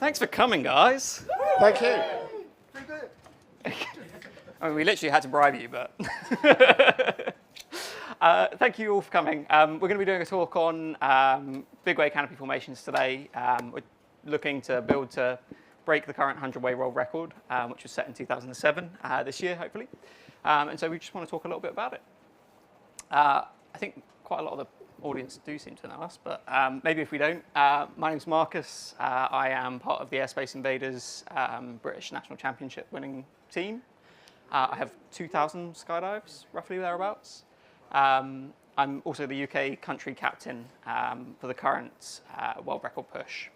Thanks for coming, guys. Thank you. I mean, we literally had to bribe you, but thank you all for coming. We're going to be doing a talk on big wave canopy formations today. We're looking to build to break the current 100-wave world record, which was set in 2007, this year, hopefully. And so we just want to talk a little bit about it. I think quite a lot of the audience do seem to know us, but maybe if we don't. My name's Marcus. I am part of the Airspace Invaders British National Championship winning team. I have 2,000 skydives, roughly thereabouts. I'm also the UK country captain for the current world record push.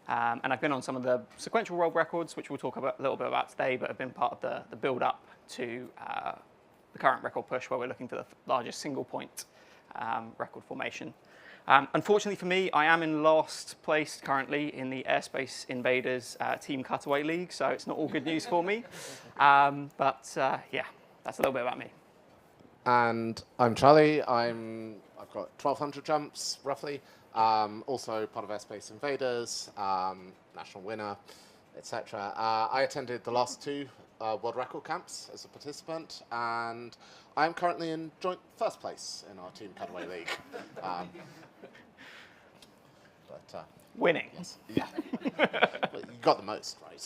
And I've been on some of the sequential world records, which we'll talk about, a little bit about today, but have been part of the build-up to the current record push, where we're looking for the largest single-point record formation. Unfortunately for me, I am in last place currently in the Airspace Invaders Team Cutaway League, so it's not all good news for me. But yeah, that's a little bit about me. And I'm Charlie. I've got 1,200 jumps, roughly. Also part of Airspace Invaders, national winner, etc. I attended the last two world record camps as a participant, and I'm currently in joint first place in our Team Cutaway League. Winning. Yes, yeah. Well, you got the most, right?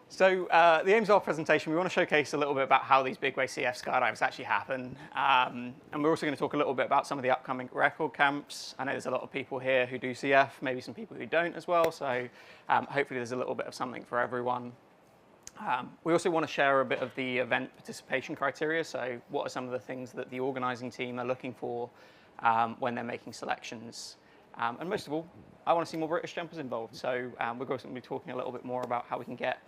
So the aims of our presentation, we want to showcase a little bit about how these big wave CF skydives actually happen. And we're also going to talk a little bit about some of the upcoming record camps. I know there's a lot of people here who do CF, maybe some people who don't as well. So hopefully there's a little bit of something for everyone. We also want to share a bit of the event participation criteria. So what are some of the things that the organising team are looking for when they're making selections? And most of all, I want to see more British jumpers involved. So we're going to be talking a little bit more about how we can get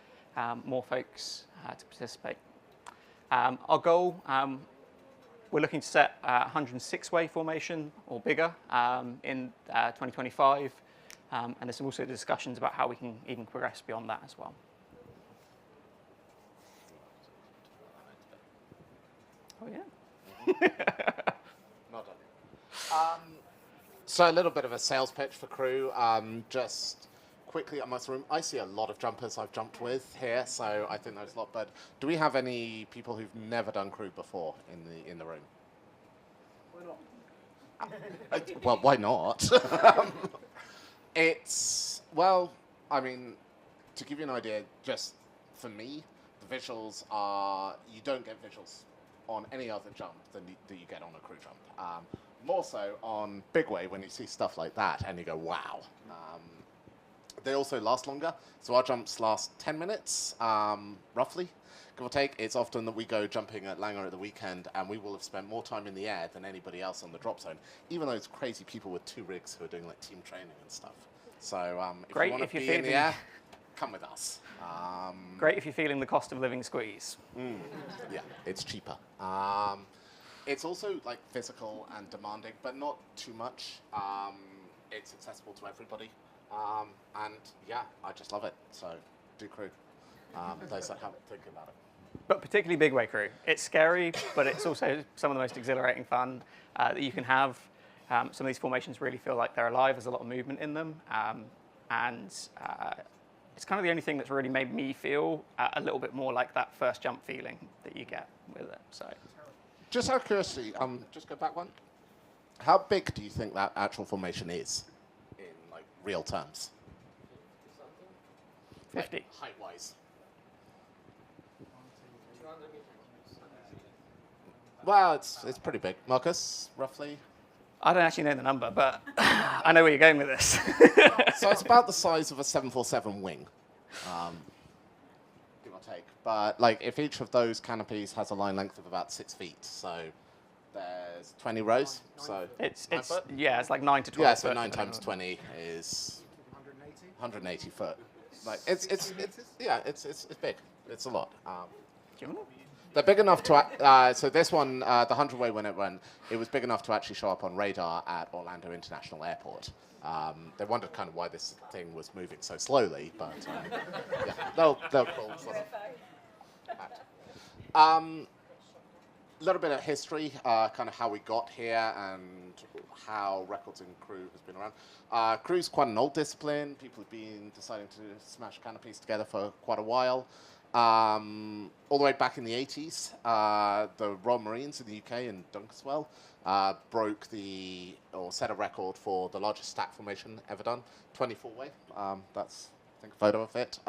more folks to participate. Our goal, we're looking to set 106-wave formation or bigger in 2025. And there's also discussions about how we can even progress beyond that as well. Oh, yeah. Not done. So a little bit of a sales pitch for crew. Just quickly amongst the room, I see a lot of jumpers I've jumped with here, so I think there's a lot. But do we have any people who've never done crew before in the room? Why not? Well, why not? I mean, to give you an idea, just for me, the visuals are, you don't get visuals on any other jump that you get on a crew jump. More so on big wave when you see stuff like that and you go, wow. They also last longer. So our jumps last 10 minutes, roughly, give or take. It's often that we go jumping at Langer at the weekend and we will have spent more time in the air than anybody else on the drop zone, even those crazy people with 2 rigs who are doing like team training and stuff. So if you want to be in the air, come with us. Great if you're feeling the cost of living squeeze. Yeah, it's cheaper. It's also like physical and demanding, but not too much. It's accessible to everybody. And yeah, I just love it. So do crew. Those that haven't thinking about it. But particularly big wave crew. It's scary, but it's also some of the most exhilarating fun that you can have. Some of these formations really feel like they're alive. There's a lot of movement in them. And it's kind of the only thing that's really made me feel a little bit more like that first jump feeling that you get with it. So, just out of curiosity, just go back one. How big do you think that actual formation is in like real terms? 50. Like, height-wise. Well, it's pretty big. Marcus, roughly? I don't actually know the number, but I know where you're going with this. So it's about the size of a 747 wing, give or take. But like, if each of those canopies has a line length of about 6 feet, so there's 20 rows. So it's it's like 9 to 12. yeah, so 9 times 20 is 180 foot. Like it's big. It's a lot. They're big enough to, so this one, the 100-way when it went, it was big enough to actually show up on radar at Orlando International Airport. They wondered kind of why this thing was moving so slowly, but yeah, they'll call sort of. little bit of history, kind of how we got here and how records in crew has been around. Crew's quite an old discipline. People have been deciding to smash canopies together for quite a while. All the way back in the 80s, the Royal Marines in the UK in Dunkeswell broke or set a record for the largest stack formation ever done, 24-way. That's, I think, a photo of it.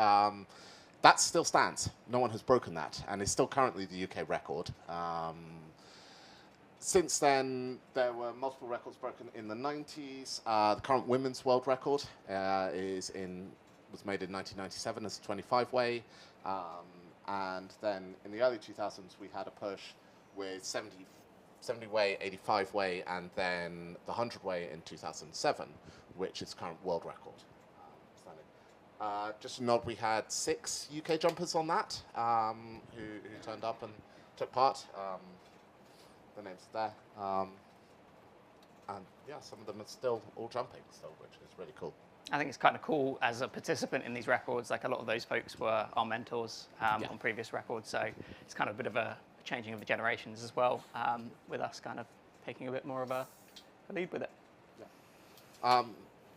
That still stands. No one has broken that, and is still currently the UK record. Since then, there were multiple records broken in the 90s. The current women's world record was made in 1997 as a 25-way. And then in the early 2000s, we had a push with 70-way, 85-way, and then the 100-way in 2007, which is current world record. Just a nod, we had 6 UK jumpers on that who turned up and took part. The names are there. And yeah, some of them are still all jumping, so, which is really cool. I think it's kind of cool as a participant in these records. Like, a lot of those folks were our mentors on previous records, so it's kind of a bit of a changing of the generations as well, with us kind of taking a bit more of a lead with it. Yeah.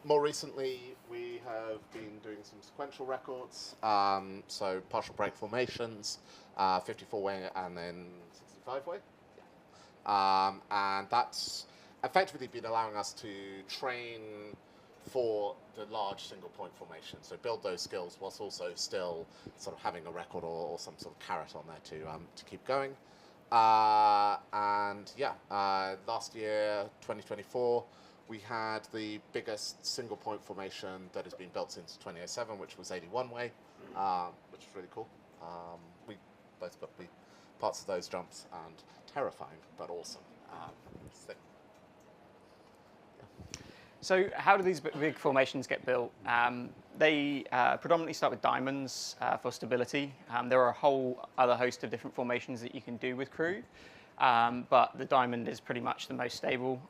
More recently, we have been doing some sequential records, so partial break formations, 54-way and then 65-way. And that's effectively been allowing us to train for the large single point formation, so build those skills whilst also still sort of having a record or some sort of carrot on there to keep going. And yeah, last year, 2024, we had the biggest single point formation that has been built since 2007, which was 81-way, which is really cool. We both got to be parts of those jumps, and terrifying, but awesome. So how do these big formations get built? They predominantly start with diamonds for stability. There are a whole other host of different formations that you can do with crew, but the diamond is pretty much the most stable.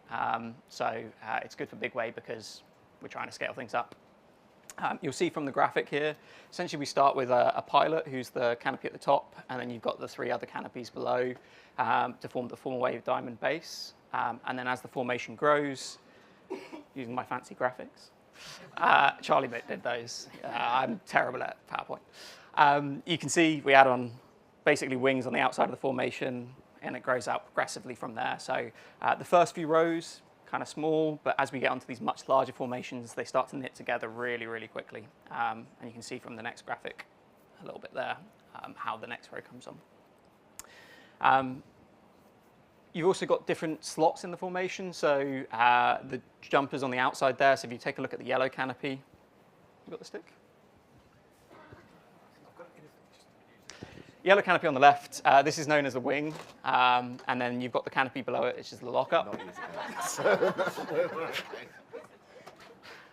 So it's good for big wave because we're trying to scale things up. You'll see from the graphic here, essentially we start with a pilot who's the canopy at the top, and then you've got the 3 other canopies below to form the full wave diamond base. And then as the formation grows, using my fancy graphics, Charlie did those. I'm terrible at PowerPoint. You can see we add on basically wings on the outside of the formation, and it grows out progressively from there. So the first few rows, kind of small, but as we get onto these much larger formations, they start to knit together really, really quickly. And you can see from the next graphic a little bit there how the next row comes on. You've also got different slots in the formation. So the jumpers on the outside there. So if you take a look at the yellow canopy, you got the stick? Yellow canopy on the left, this is known as a wing, and then you've got the canopy below it, which is the lockup.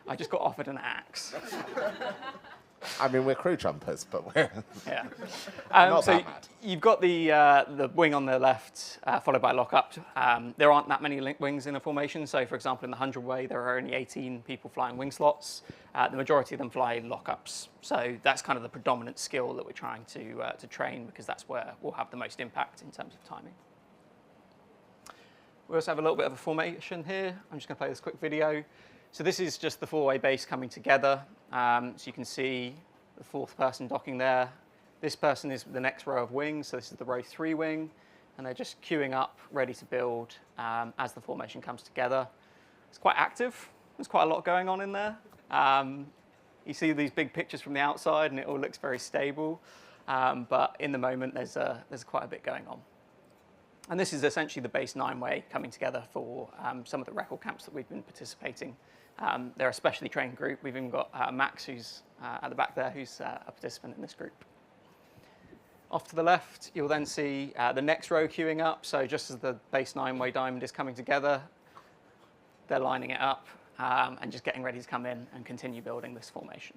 I just got offered an axe. I mean, we're crew jumpers, but we're yeah. not so that mad. You've got the wing on the left, followed by lockup. There aren't that many wings in a formation. So, for example, in the 100-way, there are only 18 people flying wing slots. The majority of them fly lockups. So that's kind of the predominant skill that we're trying to train, because that's where we'll have the most impact in terms of timing. We also have a little bit of a formation here. I'm just going to play this quick video. So this is just the 4-way base coming together. So you can see the 4th person docking there. This person is the next row of wings. So this is the row 3 wing. And they're just queuing up, ready to build as the formation comes together. It's quite active. There's quite a lot going on in there. You see these big pictures from the outside, and it all looks very stable. But in the moment, there's quite a bit going on. And this is essentially the base 9-way coming together for some of the record camps that we've been participating. They're a specially trained group. We've even got Max, who's at the back there, who's a participant in this group. Off to the left, you'll then see the next row queuing up. So just as the base 9-way diamond is coming together, they're lining it up and just getting ready to come in and continue building this formation.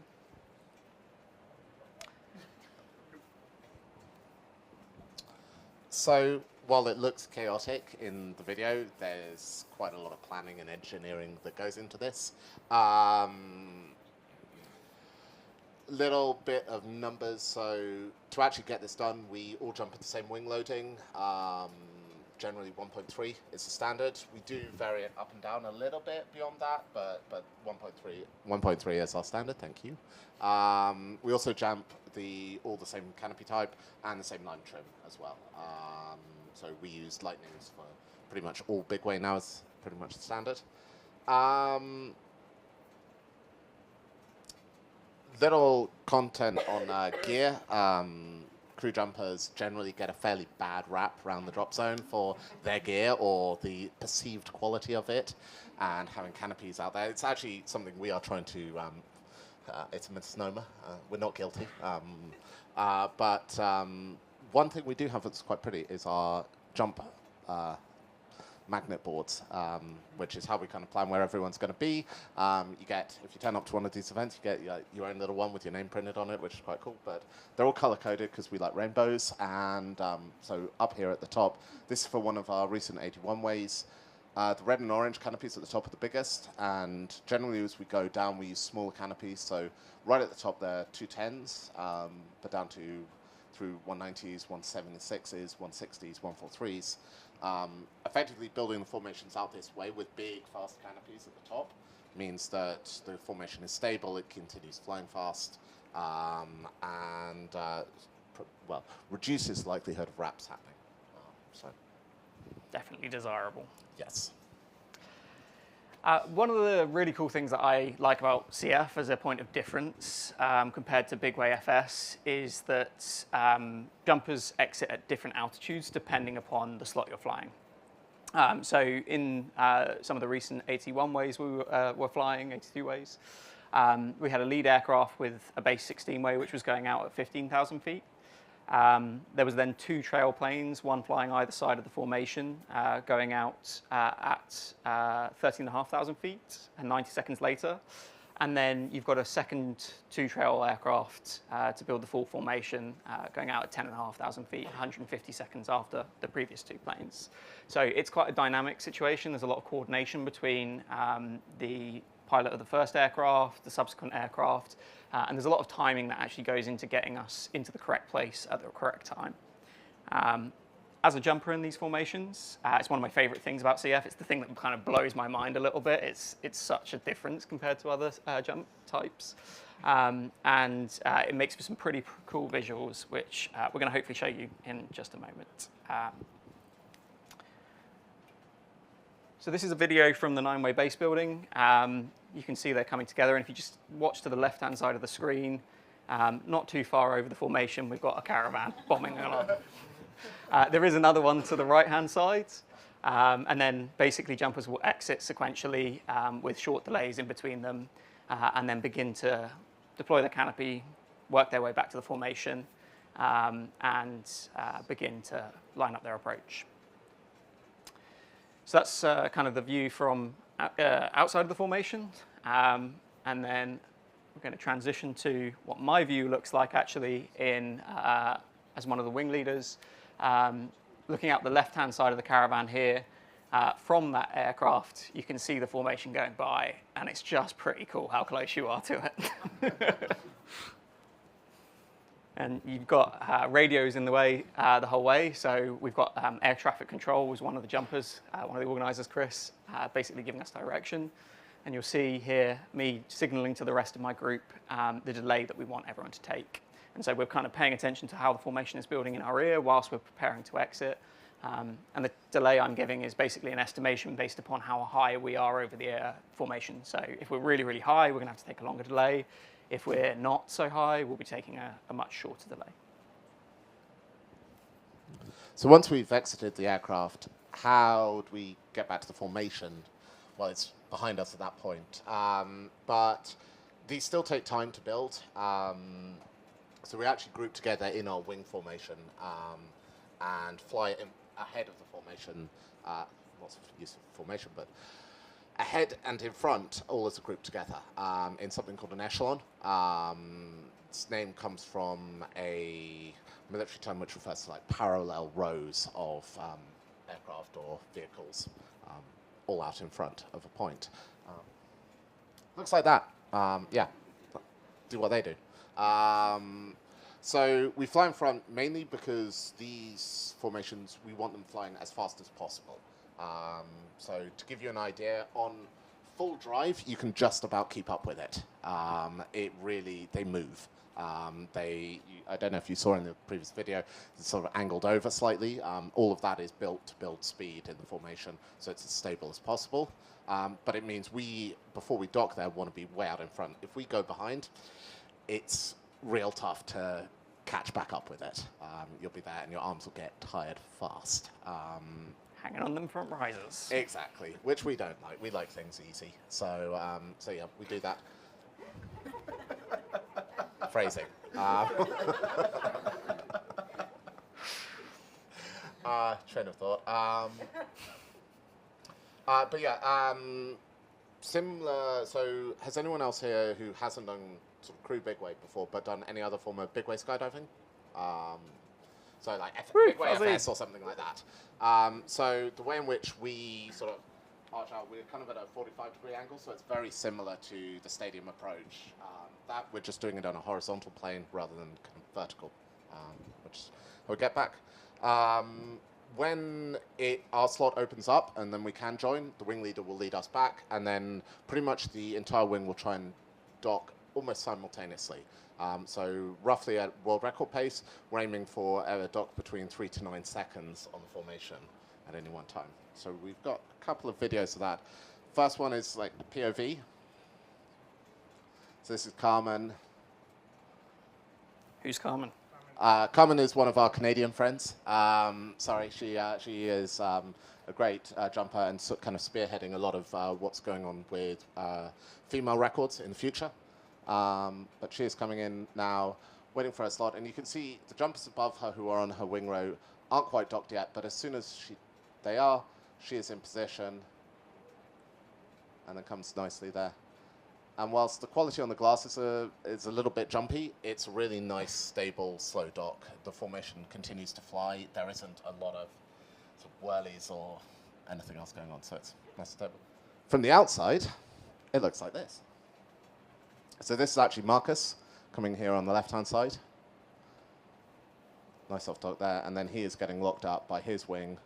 So while it looks chaotic in the video, there's quite a lot of planning and engineering that goes into this. Little bit of numbers. So to actually get this done, we all jump at the same wing loading. generally 1.3 is the standard. We do vary it up and down a little bit beyond that, but 1.3 is our standard. Thank you. We also jump all the same canopy type and the same line trim as well. So we use lightnings for pretty much all big way now is pretty much the standard. Little content on gear. Crew jumpers generally get a fairly bad rap around the drop zone for their gear or the perceived quality of it, and having canopies out there. It's actually something we are trying to, it's a misnomer, we're not guilty. But one thing we do have that's quite pretty is our jump magnet boards, which is how we kind of plan where everyone's going to be. You get, if you turn up to one of these events, you get your own little one with your name printed on it, which is quite cool. But they're all color-coded because we like rainbows. And so up here at the top, this is for one of our recent 81 ways. The red and orange canopies at the top are the biggest. And generally, as we go down, we use smaller canopies. So right at the top, there are 210s, but down to through 190s, 176s, 160s, 143s. Effectively building the formations out this way with big, fast canopies at the top means that the formation is stable, it continues flying fast, and well, reduces the likelihood of wraps happening. So, Definitely desirable. yes. One of the really cool things that I like about CF as a point of difference compared to Big Way FS is that jumpers exit at different altitudes depending upon the slot you're flying. So in some of the recent 81 ways we were flying, 82 ways, we had a lead aircraft with a base 16 way which was going out at 15,000 feet. There was then 2 trail planes, one flying either side of the formation, going out at 13,500 feet and 90 seconds later. And then you've got a second 2 trail aircraft to build the full formation, going out at 10,500 feet, 150 seconds after the previous 2 planes. So it's quite a dynamic situation. There's a lot of coordination between the pilot of the first aircraft, the subsequent aircraft, and there's a lot of timing that actually goes into getting us into the correct place at the correct time. As a jumper in these formations, it's one of my favorite things about CF. It's the thing that kind of blows my mind a little bit. It's such a difference compared to other jump types. And it makes for some pretty cool visuals, which we're going to hopefully show you in just a moment. So this is a video from the 9-way base building. You can see they're coming together, and if you just watch to the left-hand side of the screen, not too far over the formation, we've got a caravan bombing along. There is another one to the right-hand side, and then basically jumpers will exit sequentially with short delays in between them, and then begin to deploy the canopy, work their way back to the formation, and begin to line up their approach. So that's kind of the view from outside of the formation, and then we're going to transition to what my view looks like actually in as one of the wing leaders. Looking out the left-hand side of the caravan here, from that aircraft, you can see the formation going by, and it's just pretty cool how close you are to it. And you've got radios in the way the whole way, so we've got air traffic control was one of the jumpers, one of the organisers, Chris, basically giving us direction. And you'll see here me signalling to the rest of my group the delay that we want everyone to take. And so we're kind of paying attention to how the formation is building in our rear whilst we're preparing to exit. And the delay I'm giving is basically an estimation based upon how high we are over the air formation. So if we're really, really high, we're going to have to take a longer delay. If we're not so high, we'll be taking a much shorter delay. So once we've exited the aircraft, how do we get back to the formation? Well, it's behind us at that point. But these still take time to build. So we actually group together in our wing formation and fly ahead of the formation. Lots of use of formation, but ahead and in front, all as a group together in something called an echelon. Its name comes from a military term which refers to like parallel rows of aircraft or vehicles all out in front of a point. Looks like that. Yeah, do what they do. So we fly in front mainly because these formations, we want them flying as fast as possible. So to give you an idea, on full drive, you can just about keep up with it. They move. I don't know if you saw in the previous video, it's sort of angled over slightly. All of that is built to build speed in the formation, so it's as stable as possible. But it means before we dock there, want to be way out in front. If we go behind, it's real tough to catch back up with it. You'll be there and your arms will get tired fast. Hanging on them front risers. Exactly, which we don't like. We like things easy. So yeah, we do that. Phrasing. Train of thought. But yeah, similar. So has anyone else here who hasn't done sort of crew big wake before, but done any other form of big wake skydiving? So like big wake FS or something like that. So the way in which we sort of arch out, we're kind of at a 45-degree angle, so it's very similar to the stadium approach. That we're just doing it on a horizontal plane rather than kind of vertical, which we'll get back. When our slot opens up and then we can join, the wing leader will lead us back, and then pretty much the entire wing will try and dock almost simultaneously. So roughly at world record pace, we're aiming for a dock between 3 to 9 seconds on the formation at any one time. So we've got a couple of videos of that. First one is like the POV. So this is Carmen. Who's Carmen? Carmen is one of our Canadian friends. Sorry, she is a great jumper and kind of spearheading a lot of what's going on with female records in the future. But she is coming in now, waiting for her slot, and you can see the jumpers above her who are on her wing row aren't quite docked yet, but as soon as they are, she is in position, and then comes nicely there. And whilst the quality on the glass is a little bit jumpy, it's a really nice, stable, slow dock. The formation continues to fly. There isn't a lot of sort of whirlies or anything else going on, so it's nice and stable. From the outside, it looks like this. So this is actually Marcus coming here on the left-hand side. Nice soft dock there, and then he is getting locked up by his wing.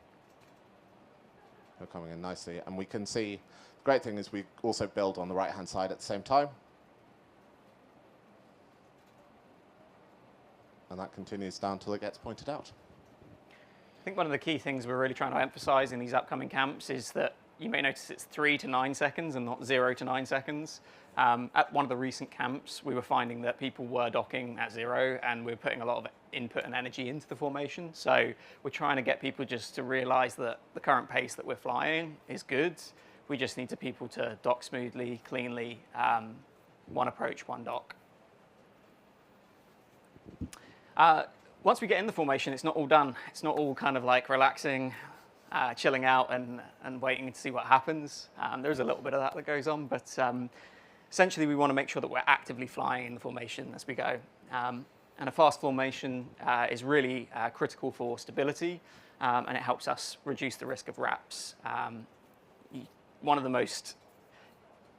They're coming in nicely, and we can see. The great thing is we also build on the right-hand side at the same time. And that continues down till it gets pointed out. I think one of the key things we're really trying to emphasize in these upcoming camps is that you may notice it's 3 to 9 seconds and not 0 to 9 seconds. At one of the recent camps, we were finding that people were docking at 0 and we're putting a lot of input and energy into the formation. So we're trying to get people just to realize that the current pace that we're flying is good. We just need people to dock smoothly, cleanly, one approach, one dock. Once we get in the formation, it's not all done. It's not all kind of like relaxing, chilling out and waiting to see what happens. There's a little bit of that goes on, but essentially we want to make sure that we're actively flying in the formation as we go. And a fast formation is really critical for stability, and it helps us reduce the risk of wraps. One of the most,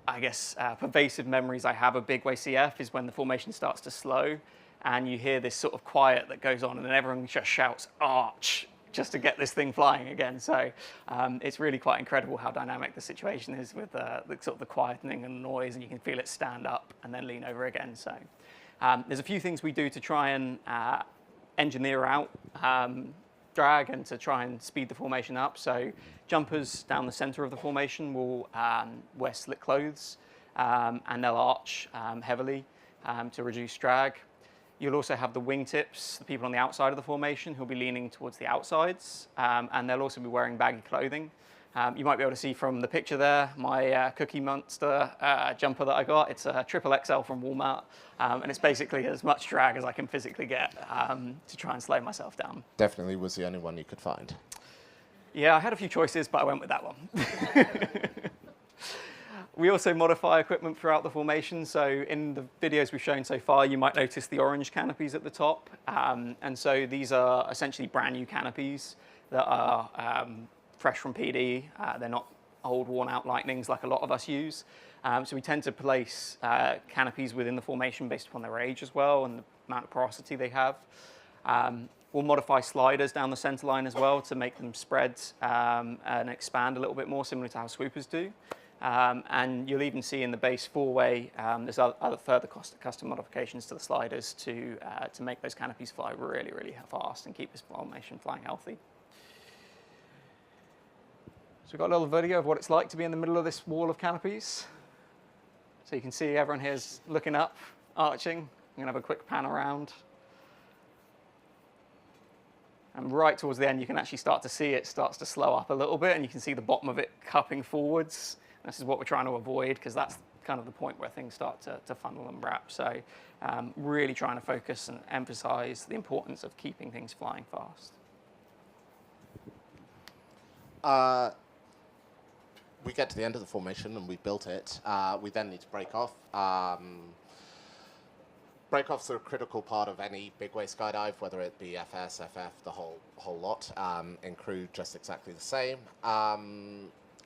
I guess, pervasive memories I have of big wave CF is when the formation starts to slow and you hear this sort of quiet that goes on and then everyone just shouts, "Arch!" just to get this thing flying again. So it's really quite incredible how dynamic the situation is with the sort of the quietening and the noise, and you can feel it stand up and then lean over again. So there's a few things we do to try and engineer out drag and to try and speed the formation up. So jumpers down the center of the formation will wear slit clothes and they'll arch heavily to reduce drag. You'll also have the wingtips, the people on the outside of the formation who'll be leaning towards the outsides, and they'll also be wearing baggy clothing. You might be able to see from the picture there, my Cookie Monster jumper that I got. It's a XXL from Walmart, and it's basically as much drag as I can physically get to try and slow myself down. Definitely was the only one you could find. Yeah, I had a few choices, but I went with that one. We also modify equipment throughout the formation. So in the videos we've shown so far, you might notice the orange canopies at the top. And so these are essentially brand new canopies that are fresh from PD. They're not old worn-out lightnings like a lot of us use. So we tend to place canopies within the formation based upon their age as well and the amount of porosity they have. We'll modify sliders down the center line as well to make them spread and expand a little bit more, similar to how swoopers do. And you'll even see in the base four-way, there's other further custom modifications to the sliders to make those canopies fly really, really fast and keep this formation flying healthy. So we've got a little video of what it's like to be in the middle of this wall of canopies. So you can see everyone here's looking up, arching. I'm going to have a quick pan around. And right towards the end, you can actually start to see it starts to slow up a little bit, and you can see the bottom of it cupping forwards. This is what we're trying to avoid, because that's kind of the point where things start to funnel and wrap. So really trying to focus and emphasize the importance of keeping things flying fast. We get to the end of the formation and we built it. We then need to break off. Break-offs are a critical part of any big-way skydive, whether it be FS, FF, the whole lot. In crew, just exactly the same.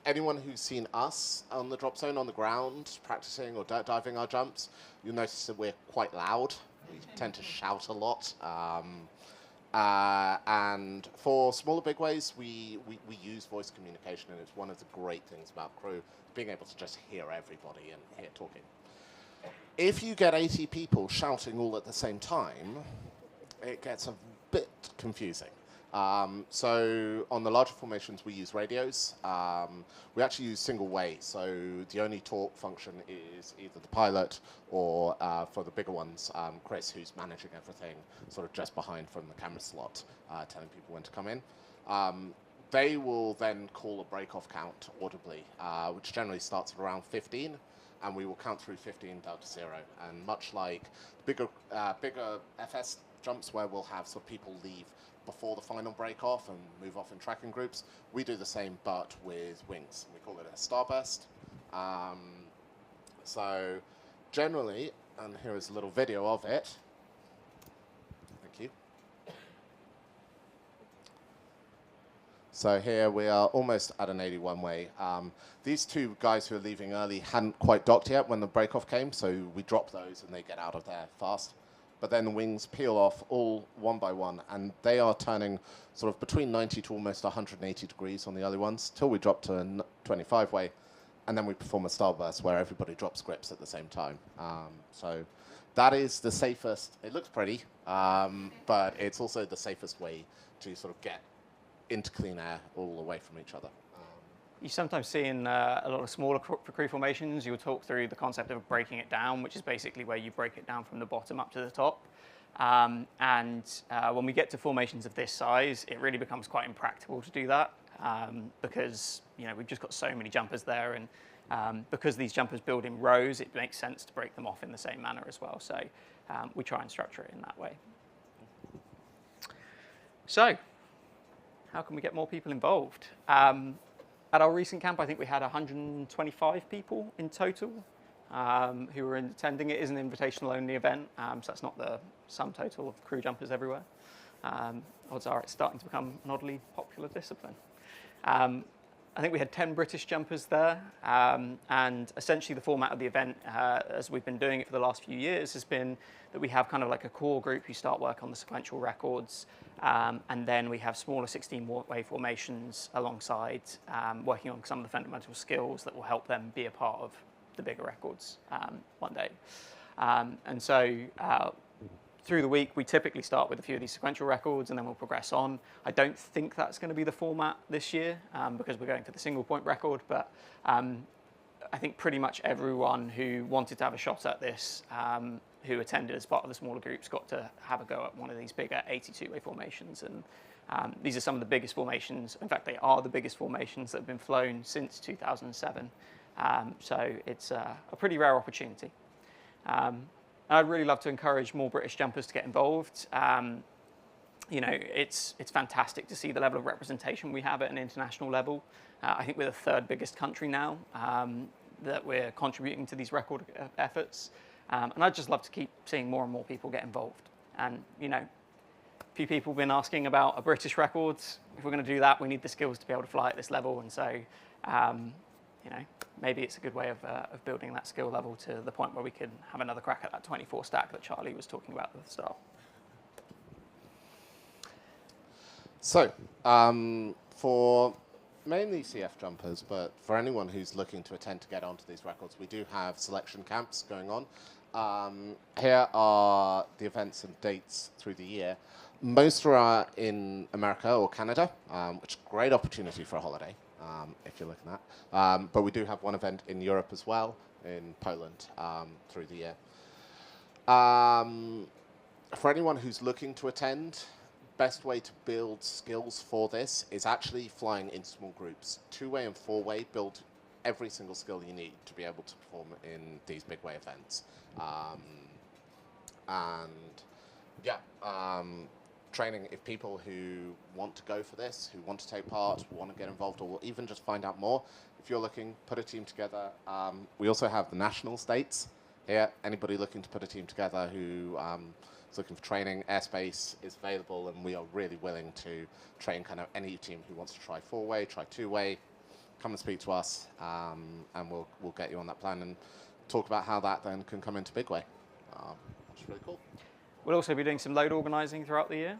Anyone who's seen us on the drop zone on the ground, practicing or dirt diving our jumps, you'll notice that we're quite loud. We tend to shout a lot. And for smaller bigways, we use voice communication, and it's one of the great things about crew, being able to just hear everybody and hear talking. If you get 80 people shouting all at the same time, it gets a bit confusing. So on the larger formations, we use radios. We actually use single way, so the only talk function is either the pilot or, for the bigger ones, Chris, who's managing everything, sort of just behind from the camera slot, telling people when to come in. They will then call a break-off count audibly, which generally starts at around 15. And we will count through 15 down to 0. And much like bigger FS jumps where we'll have sort of people leave before the final break off and move off in tracking groups, we do the same but with wings. We call it a starburst. So generally, and here is a little video of it. Thank you. So here we are almost at an 81 way. These two guys who are leaving early hadn't quite docked yet when the break-off came, so we drop those and they get out of there fast. But then the wings peel off all one by one, and they are turning sort of between 90 to almost 180 degrees on the early ones, till we drop to a 25 way, and then we perform a starburst where everybody drops grips at the same time. So that is the safest. It looks pretty, but it's also the safest way to sort of get into clean air all away from each other. You sometimes see in a lot of smaller crew formations, you'll talk through the concept of breaking it down, which is basically where you break it down from the bottom up to the top. When we get to formations of this size, it really becomes quite impractical to do that because we've just got so many jumpers there, and because these jumpers build in rows, it makes sense to break them off in the same manner as well. So we try and structure it in that way. So how can we get more people involved? At our recent camp, I think we had 125 people in total who were attending. It is an invitational-only event, so that's not the sum total of crew jumpers everywhere. Odds are it's starting to become an oddly popular discipline. I think we had 10 British jumpers there, and essentially the format of the event, as we've been doing it for the last few years, has been that we have kind of like a core group who start work on the sequential records, and then we have smaller 16-way formations alongside, working on some of the fundamental skills that will help them be a part of the bigger records one day. And so through the week, we typically start with a few of these sequential records, and then we'll progress on. I don't think that's going to be the format this year because we're going for the single point record, but I think pretty much everyone who wanted to have a shot at this, who attended as part of the smaller groups, got to have a go at one of these bigger 82-way formations. And these are some of the biggest formations. In fact, they are the biggest formations that have been flown since 2007. So it's a pretty rare opportunity. I'd really love to encourage more British jumpers to get involved. It's fantastic to see the level of representation we have at an international level. I think we're the third biggest country now that we're contributing to these record efforts. And I'd just love to keep seeing more and more people get involved. And, a few people have been asking about a British record. If we're going to do that, we need the skills to be able to fly at this level. And so maybe it's a good way of building that skill level to the point where we can have another crack at that 24 stack that Charlie was talking about at the start. So, for mainly CF jumpers, but for anyone who's looking to attend to get onto these records, we do have selection camps going on. Here are the events and dates through the year. Most are in America or Canada, which is a great opportunity for a holiday, if you're looking at. But we do have one event in Europe as well, in Poland, through the year. For anyone who's looking to attend, best way to build skills for this is actually flying in small groups. Two-way and four-way build every single skill you need to be able to perform in these big way events. Training, if people who want to go for this, who want to take part, want to get involved, or even just find out more, if you're looking, put a team together. We also have the national states here. Anybody looking to put a team together who is looking for training, airspace is available, and we are really willing to train kind of any team who wants to try four-way, try two-way. Come and speak to us, and we'll get you on that plan and talk about how that then can come into big way. Which is really cool. We'll also be doing some load organising throughout the year.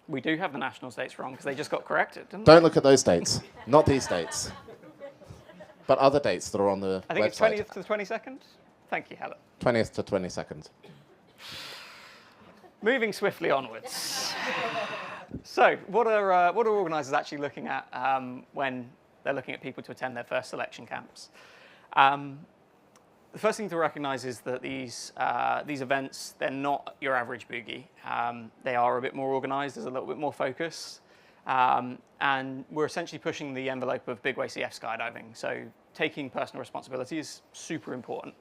We do have the national states wrong because they just got corrected, didn't they? Don't look at those dates, not these dates, but other dates that are on the I think website. it's 20th to the 22nd. Thank you, Helen. 20th to 22nd. Moving swiftly onwards. So, what are organisers actually looking at when they're looking at people to attend their first selection camps? The first thing to recognise is that these events, they're not your average boogie. They are a bit more organised, there's a little bit more focus, and we're essentially pushing the envelope of big way CF skydiving. So taking personal responsibility is super important.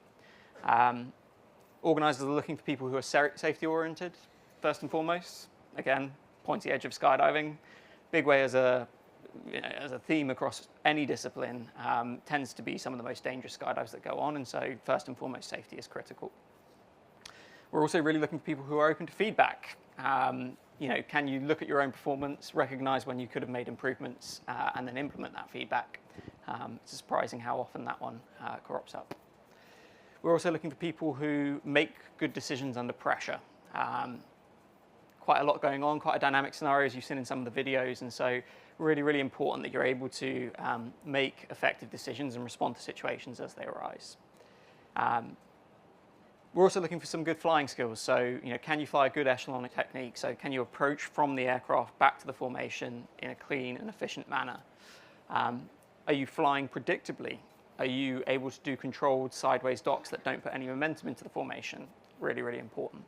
Organisers are looking for people who are safety oriented, first and foremost. Again, pointy edge of skydiving. Big way as a theme across any discipline tends to be some of the most dangerous skydives that go on, and so first and foremost safety is critical. We're also really looking for people who are open to feedback. Can you look at your own performance, recognise when you could have made improvements, and then implement that feedback? It's surprising how often that one crops up. We're also looking for people who make good decisions under pressure. Quite a lot going on, quite a dynamic scenario as you've seen in some of the videos, and so really, really important that you're able to make effective decisions and respond to situations as they arise. We're also looking for some good flying skills. So, can you fly a good echelonic technique? So can you approach from the aircraft back to the formation in a clean and efficient manner? Are you flying predictably? Are you able to do controlled sideways docks that don't put any momentum into the formation? Really, really important.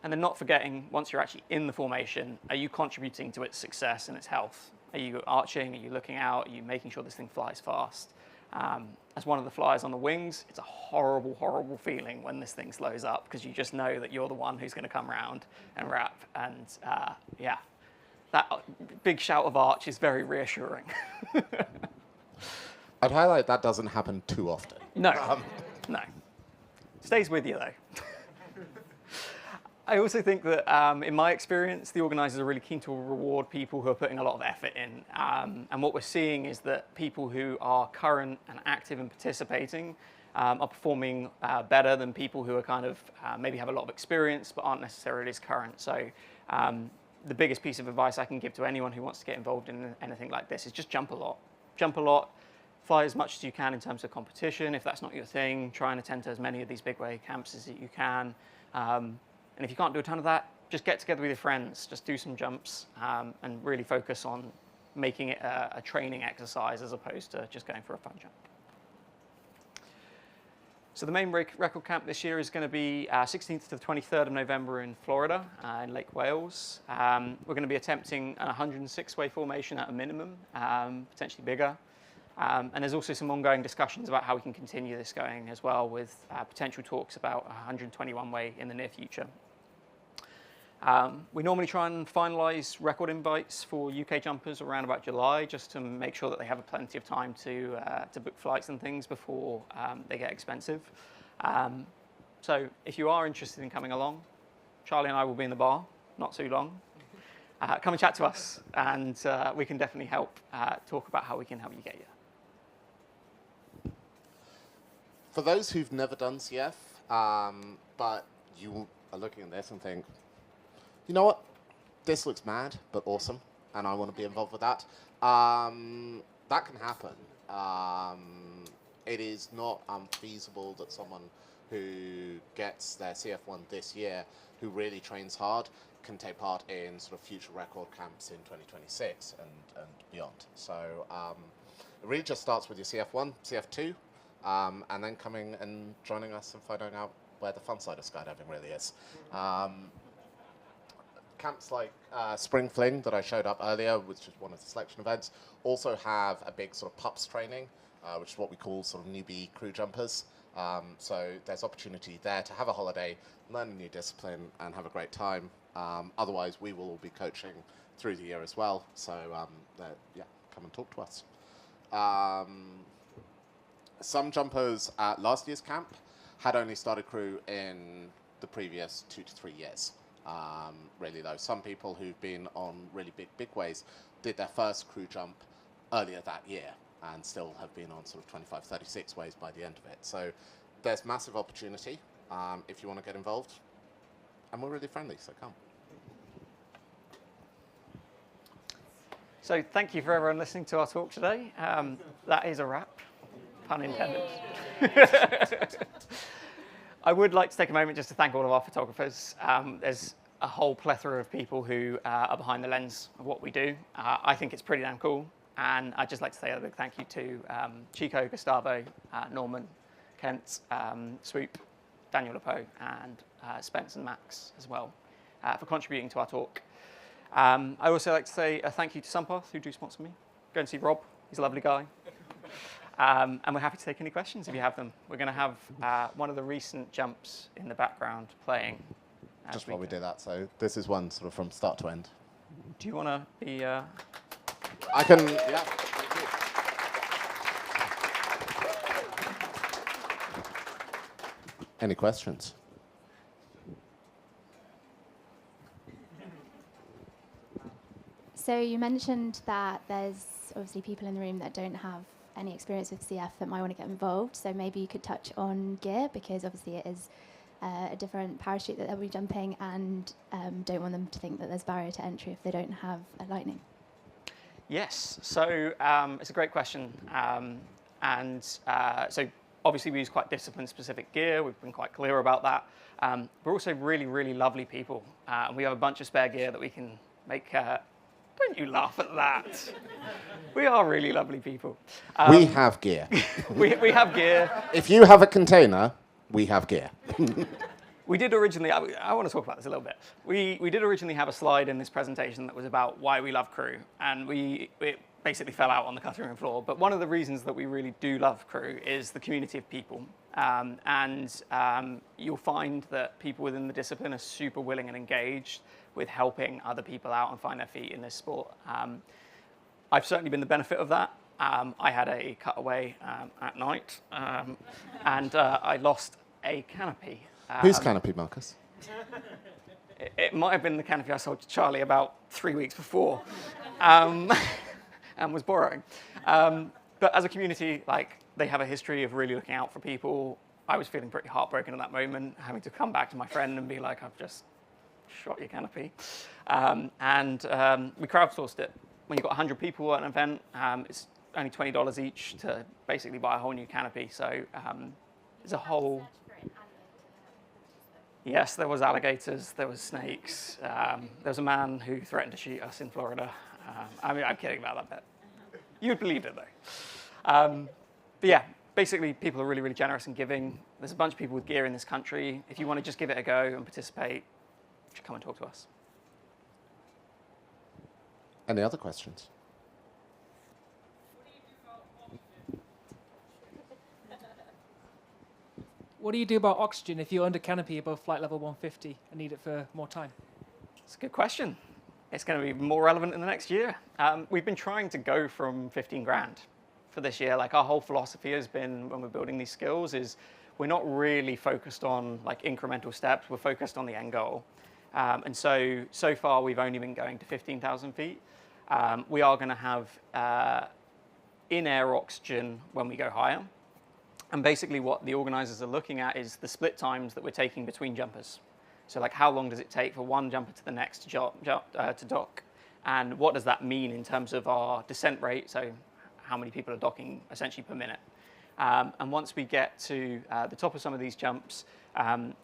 And then not forgetting, once you're actually in the formation, are you contributing to its success and its health? Are you arching? Are you looking out? Are you making sure this thing flies fast? As one of the flyers on the wings, it's a horrible, horrible feeling when this thing slows up because you just know that you're the one who's going to come around and wrap. And that big shout of arch is very reassuring. I'd highlight that doesn't happen too often. No, no. Stays with you though. I also think that, in my experience, the organisers are really keen to reward people who are putting a lot of effort in. And what we're seeing is that people who are current and active and participating are performing better than people who are kind of maybe have a lot of experience but aren't necessarily as current. So the biggest piece of advice I can give to anyone who wants to get involved in anything like this is just jump a lot. Jump a lot. Fly as much as you can in terms of competition. If that's not your thing, try and attend to as many of these big wave camps as you can. And if you can't do a ton of that, just get together with your friends, just do some jumps, and really focus on making it a training exercise as opposed to just going for a fun jump. So the main record camp this year is going to be 16th to the 23rd of November in Florida, in Lake Wales. We're going to be attempting a 106-way formation at a minimum, potentially bigger. And there's also some ongoing discussions about how we can continue this going as well, with potential talks about a 121-way in the near future. We normally try and finalise record invites for UK jumpers around about July, just to make sure that they have plenty of time to book flights and things before they get expensive. So if you are interested in coming along, Charlie and I will be in the bar, not too long. come and chat to us, and we can definitely help talk about how we can help you get here. For those who've never done CF, but you are looking at this and think, you know what, this looks mad, but awesome, and I want to be involved with that, that can happen. It is not unfeasible that someone who gets their CF1 this year, who really trains hard, can take part in sort of future record camps in 2026 and beyond. So it really just starts with your CF1, CF2, and then coming and joining us and finding out where the fun side of skydiving really is. Camps like Spring Fling that I showed up earlier, which is one of the selection events, also have a big sort of pups training, which is what we call sort of newbie crew jumpers. So there's opportunity there to have a holiday, learn a new discipline, and have a great time. Otherwise, we will be coaching through the year as well. So yeah, come and talk to us. Some jumpers at last year's camp had only started crew in the previous 2 to 3 years. Really though, some people who've been on really big ways did their first crew jump earlier that year and still have been on sort of 25, 36 ways by the end of it. So there's massive opportunity if you want to get involved. And we're really friendly, so come. So thank you for everyone listening to our talk today. That is a wrap, pun intended. I would like to take a moment just to thank all of our photographers. There's a whole plethora of people who are behind the lens of what we do. I think it's pretty damn cool. And I'd just like to say a big thank you to Chico, Gustavo, Norman, Kent, Swoop, Daniel Lepo, and Spence and Max as well for contributing to our talk. I'd also like to say a thank you to Sunpath, who do sponsor me. Go and see Rob, he's a lovely guy. And we're happy to take any questions if you have them. We're going to have one of the recent jumps in the background playing. Just while we do that, so this is one sort of from start to end. Do you want to be... I can, yeah. Any questions? So you mentioned that there's obviously people in the room that don't have any experience with CF that might want to get involved. So maybe you could touch on gear, because obviously it is a different parachute that they'll be jumping, and don't want them to think that there's barrier to entry if they don't have a lightning. Yes, so it's a great question. So obviously we use quite discipline-specific gear. We've been quite clear about that. We're also really, really lovely people. We have a bunch of spare gear that we can make... don't you laugh at that. We are really lovely people. We have gear. we have gear. If you have a container, we have gear. We did originally, I want to talk about this a little bit. We did originally have a slide in this presentation that was about why we love crew, and it basically fell out on the cutting room floor. But one of the reasons that we really do love crew is the community of people. You'll find that people within the discipline are super willing and engaged with helping other people out and find their feet in this sport. I've certainly been the benefit of that. I had a cutaway at night, and I lost a canopy. Whose canopy, Marcus? It might have been the canopy I sold to Charlie about 3 weeks before, and was borrowing. But as a community, like, they have a history of really looking out for people. I was feeling pretty heartbroken at that moment, having to come back to my friend and be like, I've just shot your canopy. We crowdsourced it. When you've got 100 people at an event, it's only $20 each to basically buy a whole new canopy. So there's a whole... Yes, there was alligators, there was snakes. There was a man who threatened to shoot us in Florida. I mean, I'm kidding about that bit. You'd believe it, though. But yeah, basically, people are really, really generous and giving. There's a bunch of people with gear in this country. If you want to just give it a go and participate, you should come and talk to us. Any other questions? What do you do about oxygen if you're under canopy above flight level 150 and need it for more time? It's a good question. It's going to be more relevant in the next year. We've been trying to go from 15 grand for this year. Like, our whole philosophy has been, when we're building these skills, is we're not really focused on like incremental steps. We're focused on the end goal. And so far, we've only been going to 15,000 feet. We are going to have in-air oxygen when we go higher. And basically what the organizers are looking at is the split times that we're taking between jumpers. So like how long does it take for one jumper to the next to dock? And what does that mean in terms of our descent rate? So how many people are docking essentially per minute? And once we get to the top of some of these jumps,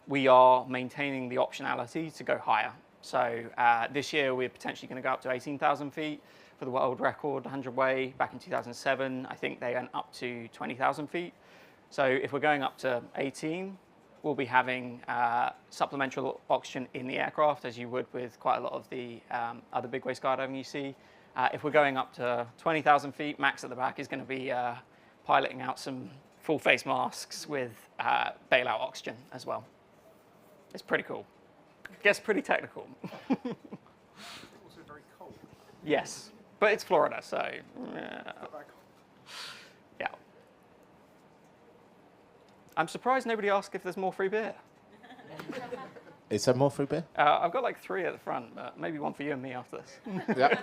we are maintaining the optionality to go higher. So this year we're potentially going to go up to 18,000 feet for the world record 100-way. Back in 2007, I think they went up to 20,000 feet. So if we're going up to 18, we'll be having supplemental oxygen in the aircraft, as you would with quite a lot of the other big way skydiving you see. If we're going up to 20,000 feet, Max at the back is going to be piloting out some full face masks with bailout oxygen as well. It's pretty cool. Gets pretty technical. Also very cold. Yes, but it's Florida, so yeah. I'm surprised nobody asked if there's more free beer. Is there more free beer? I've got like 3 at the front, but maybe one for you and me after this. Yeah. Can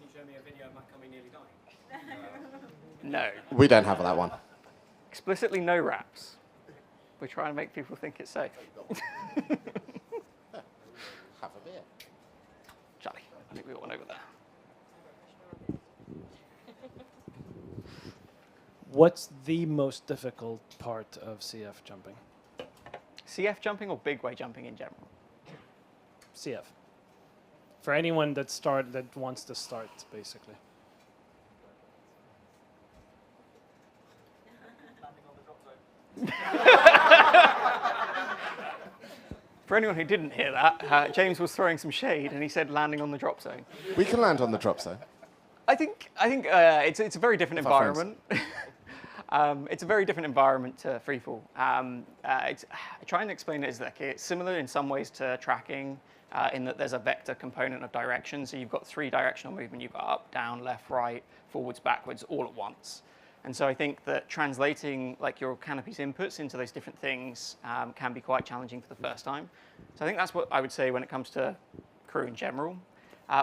you show me a video of Matt coming nearly dying? No. We don't have that one. Explicitly no wraps. We try and make people think it's safe. Have a beer. Charlie, I think we got one over there. What's the most difficult part of CF jumping? CF jumping or big way jumping in general? CF. For anyone that wants to start, basically. For anyone who didn't hear that, James was throwing some shade and he said landing on the drop zone. We can land on the drop zone. I think it's a very different With our environment. It's a very different environment to freefall. I try and explain it as like it's similar in some ways to tracking in that there's a vector component of direction. So you've got 3 directional movement. You've got up, down, left, right, forwards, backwards, all at once. And so I think that translating like your canopy's inputs into those different things can be quite challenging for the first time. So I think that's what I would say when it comes to crew in general.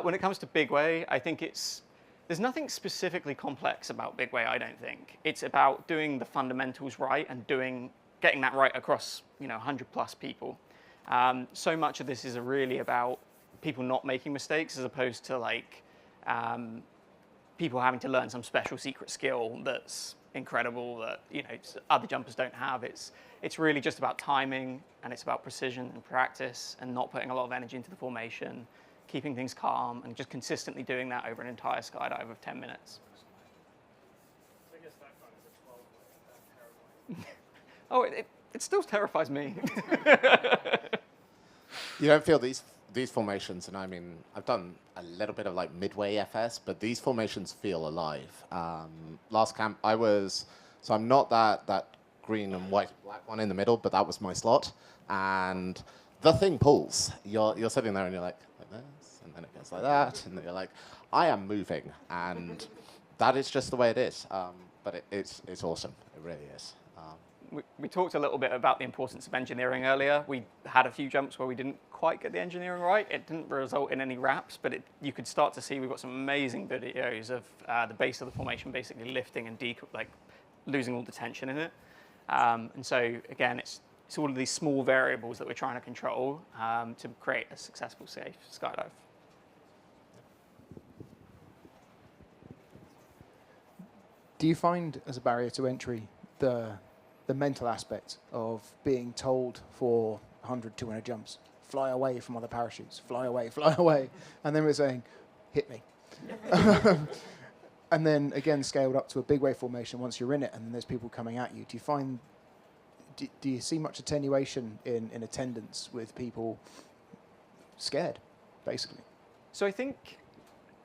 When it comes to big way, I think there's nothing specifically complex about big way, I don't think. It's about doing the fundamentals right and getting that right across 100 plus people. So much of this is really about people not making mistakes as opposed to like people having to learn some special secret skill that's incredible that other jumpers don't have. It's really just about timing, and it's about precision and practice and not putting a lot of energy into the formation, keeping things calm, and just consistently doing that over an entire skydive of 10 minutes. I guess that kind of a 12-way. Oh, it still terrifies me. You don't feel these formations, and I mean, I've done a little bit of like midway FS, but these formations feel alive. Last camp, so I'm not that green and white and black one in the middle, but that was my slot, and the thing pulls. You're sitting there and you're like this, and then it goes like that, and then you're like, I am moving, and that is just the way it is. But it's awesome. It really is. We talked a little bit about the importance of engineering earlier. We had a few jumps where we didn't quite get the engineering right. It didn't result in any wraps, but you could start to see we've got some amazing videos of the base of the formation basically lifting and losing all the tension in it. And so again, it's all of these small variables that we're trying to control to create a successful, safe skydive. Do you find as a barrier to entry the mental aspect of being told for 100, 200 jumps, fly away from other parachutes, fly away, and then we're saying, hit me. And then again, scaled up to a big wave formation once you're in it, and then there's people coming at you. Do you see much attenuation in attendance with people scared, basically? So I think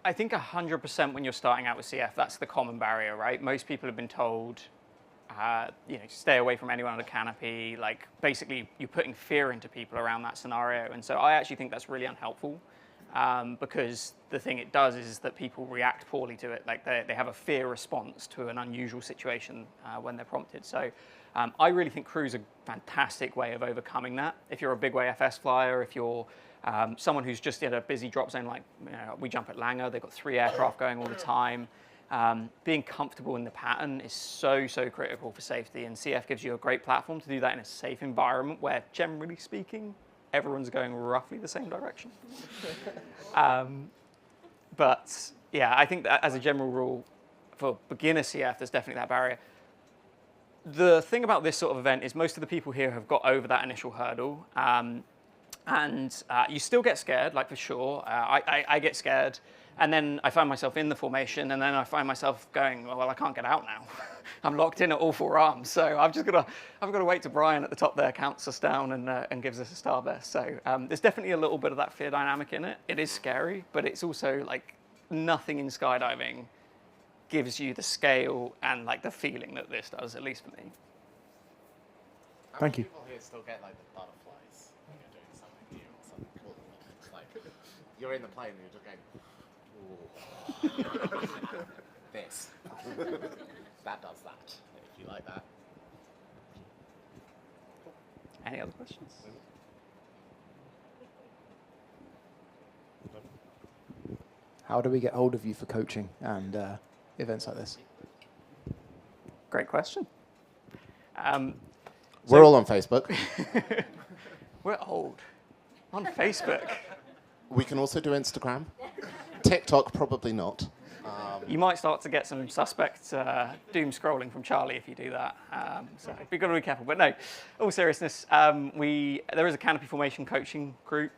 100% when you're starting out with CF, that's the common barrier, right? Most people have been told, stay away from anyone on a canopy. Like basically, you're putting fear into people around that scenario, and so I actually think that's really unhelpful. because the thing it does is that people react poorly to it. Like they have a fear response to an unusual situation when they're prompted. So I really think crew's a fantastic way of overcoming that. If you're a big way FS flyer, if you're someone who's just in a busy drop zone, like we jump at Langer, they've got 3 aircraft going all the time. Being comfortable in the pattern is so critical for safety, and CF gives you a great platform to do that in a safe environment where, generally speaking, everyone's going roughly the same direction. But yeah, I think that as a general rule, for beginner CF, there's definitely that barrier. The thing about this sort of event is most of the people here have got over that initial hurdle. And you still get scared, like for sure. I get scared. And then I find myself in the formation, and then I find myself going, well, I can't get out now. I'm locked in at all 4 arms. So I've got to wait till Brian at the top there counts us down and gives us a starburst. So there's definitely a little bit of that fear dynamic in it. It is scary, but it's also like nothing in skydiving gives you the scale and like the feeling that this does, at least for me. Thank you. People here still get like the butterflies when you're doing something new or something cool. It's like you're in the plane and you're just going, ooh, this. That does that, if you like that. Any other questions? How do we get hold of you for coaching and events like this? Great question. We're all on Facebook. We're old. On Facebook. We can also do Instagram. TikTok, probably not. You might start to get some suspect doom scrolling from Charlie if you do that. So you've got to be careful. But no, all seriousness, there is a canopy formation coaching group.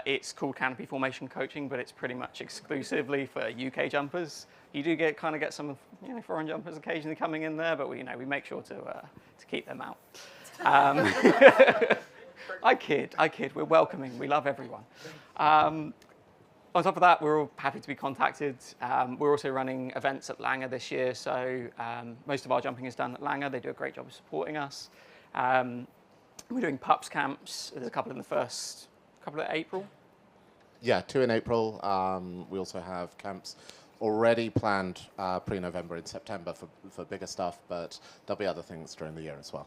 It's called Canopy Formation Coaching, but it's pretty much exclusively for UK jumpers. You do get some foreign jumpers occasionally coming in there, but we make sure to keep them out. I kid. We're welcoming. We love everyone. On top of that, we're all happy to be contacted. We're also running events at Langer this year, so most of our jumping is done at Langer. They do a great job of supporting us. We're doing pups camps. There's a couple in the first couple of April. Yeah, 2 in April. We also have camps already planned pre-November in September for bigger stuff, but there'll be other things during the year as well.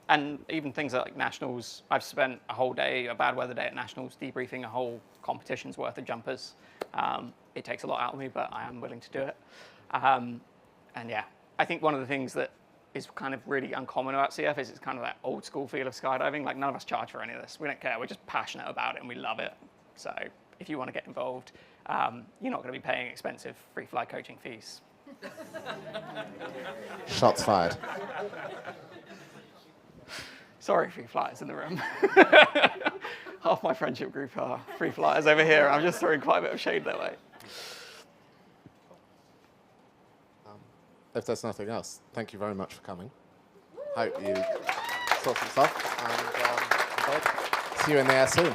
And even things like Nationals, I've spent a whole day, a bad weather day at Nationals, debriefing a whole competition's worth of jumpers. It takes a lot out of me, but I am willing to do it. And yeah, I think one of the things that is kind of really uncommon about CF is it's kind of that old school feel of skydiving. Like none of us charge for any of this. We don't care. We're just passionate about it and we love it. So if you want to get involved, you're not going to be paying expensive free fly coaching fees. Shots fired. Sorry, free flyers in the room. Half my friendship group are free flyers over here. I'm just throwing quite a bit of shade their way. If there's nothing else, thank you very much for coming. Hope you saw some stuff, and see you in the air soon.